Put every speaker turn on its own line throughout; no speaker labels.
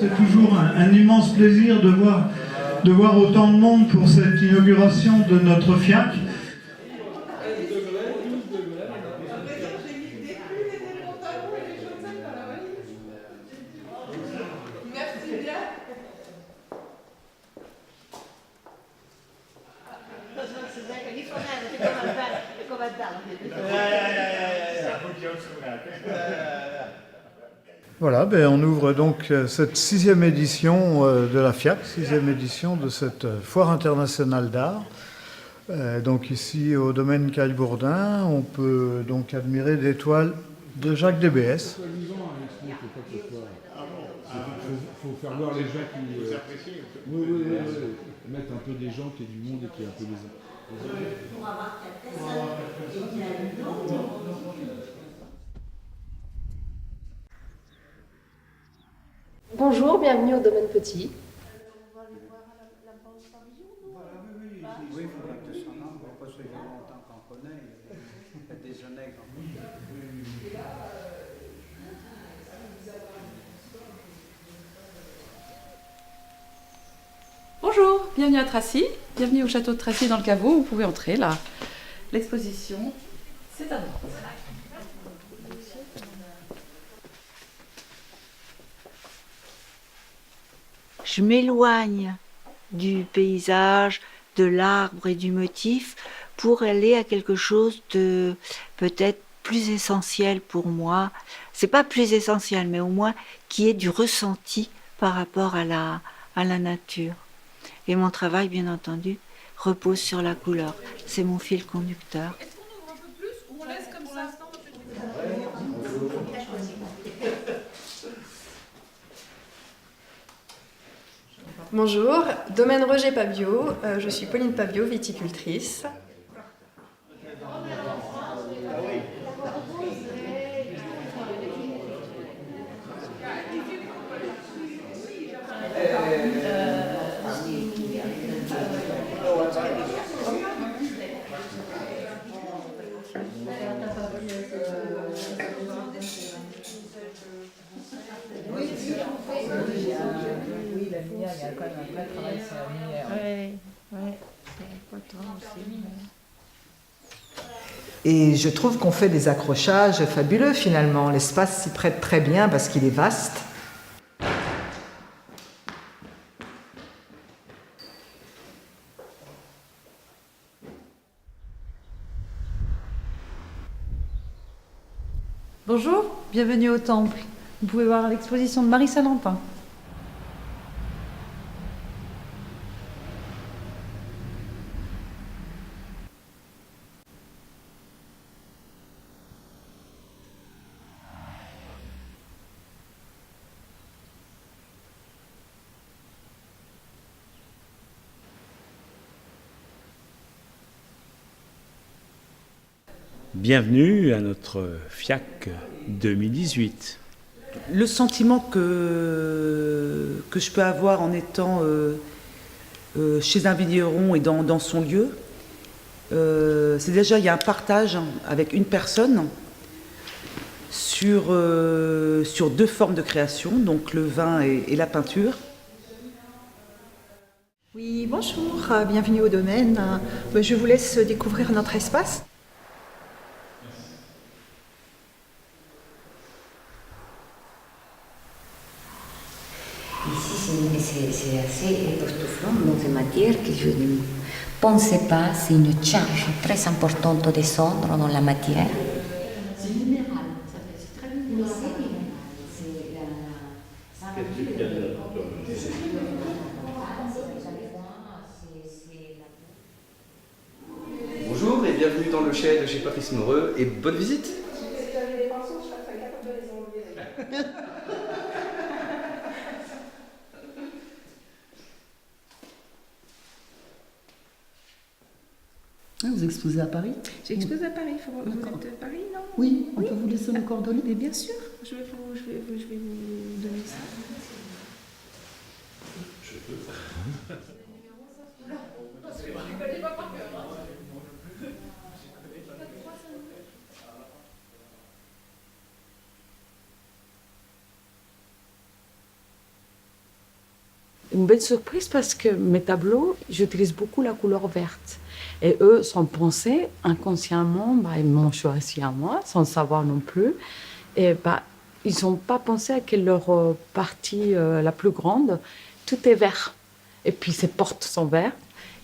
C'est toujours un immense plaisir de voir autant de monde pour cette inauguration de notre FIAC. Voilà, on ouvre donc cette 6e édition de la FIAC, 6e édition de cette foire internationale d'art. Donc ici au domaine Caille-Bourdin, on peut donc admirer des toiles de Jacques Débès.
Il faut faire voir les gens qui... Oui. Mettre un peu des gens qui est du monde et qui est un peu des...
Bonjour, bienvenue au domaine Petit.
Oui, il faudra que son nom, parce que il y a longtemps qu'on connaît, il y a des années qu'on connaît.
Bonjour, bienvenue à Tracy, bienvenue au château de Tracy dans le caveau, vous pouvez entrer là. L'exposition, c'est à droite.
Je m'éloigne du paysage, de l'arbre et du motif pour aller à quelque chose de peut-être plus essentiel pour moi. C'est pas plus essentiel, mais au moins qui est du ressenti par rapport à la nature. Et mon travail, bien entendu, repose sur la couleur. C'est mon fil conducteur.
Est-ce qu'on ouvre un peu plus ou on laisse comme ça?
Bonjour, domaine Roger Pabio, je suis Pauline Pabio, viticultrice.
Oui, la lumière, il y a quand même un vrai travail sur la lumière. Oui, c'est important aussi. Et je trouve qu'on fait des accrochages fabuleux finalement. L'espace s'y prête très bien parce qu'il est vaste.
Bonjour, bienvenue au Temple. Vous pouvez voir l'exposition de Marie Salentin.
Bienvenue à notre FIAC 2018.
Le sentiment que je peux avoir en étant chez un vigneron et dans son lieu, c'est déjà, il y a un partage avec une personne sur 2 formes de création, donc le vin et la peinture.
Oui, bonjour, bienvenue au domaine. Je vous laisse découvrir notre espace.
Ici, c'est assez époustouflant dans une matière que je ne pensais pas. C'est une charge très importante de cendre dans la matière. C'est minéral, c'est très minéral.
Bonjour et bienvenue dans le chai de chez Patrice Moreux et bonne visite.
Si j'avais des pinceaux, je serais capable de les enlever.
Vous exposez à Paris?
J'expose à Paris, vous êtes à Paris, non?
Oui, on peut vous laisser nos coordonnées?
Mais bien sûr, je vais vous donner ça.
Je peux.
une belle surprise parce que mes tableaux, j'utilise beaucoup la couleur verte. Et eux, sans penser, inconsciemment, ils m'ont choisi à moi, sans savoir non plus. Et ils n'ont pas pensé à que leur partie la plus grande, tout est vert. Et puis ces portes sont vertes.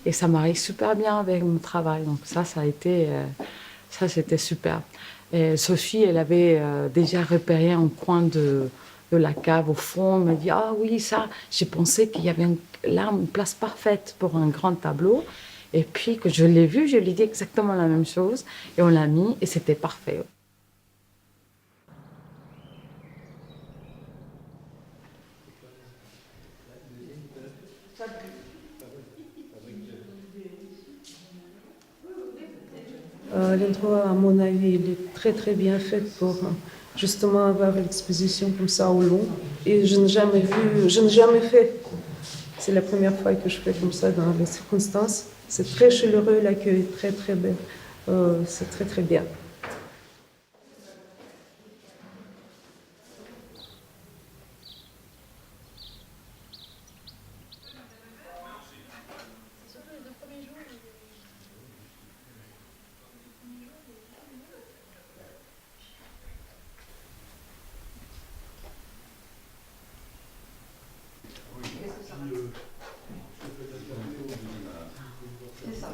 Et ça m'arrive super bien avec mon travail. Donc ça c'était super. Et Sophie, elle avait déjà repéré un coin de la cave au fond. Elle m'a dit, ah oui, ça, j'ai pensé qu'il y avait là une place parfaite pour un grand tableau. Et puis que je l'ai vu, je lui ai dit exactement la même chose. Et on l'a mis et c'était parfait.
L'endroit, à mon avis, il est très très bien fait pour justement avoir une exposition comme ça au long. Et je n'ai jamais fait. C'est la première fois que je fais comme ça dans les circonstances. C'est très chaleureux, l'accueil est très très bien. C'est très très bien.
C'est ça.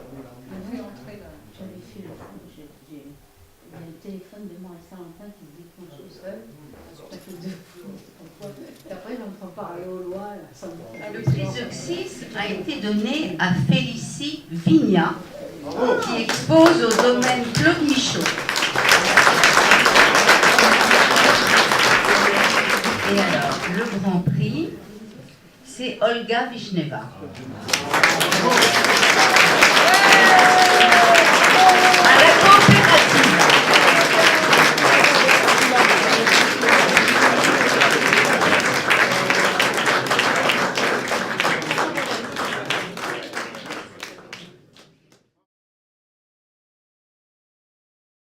J'avais fait le téléphone de Marie-Salentin qui se déclenche tout seul. Ça fait 2 fois. Et après, j'entends parler au loin.
Le prix Zeuxis a été donné à Félicie Vignat, qui expose au domaine Claude Michaud. Et alors, le grand prix, c'est Olga Vishneva.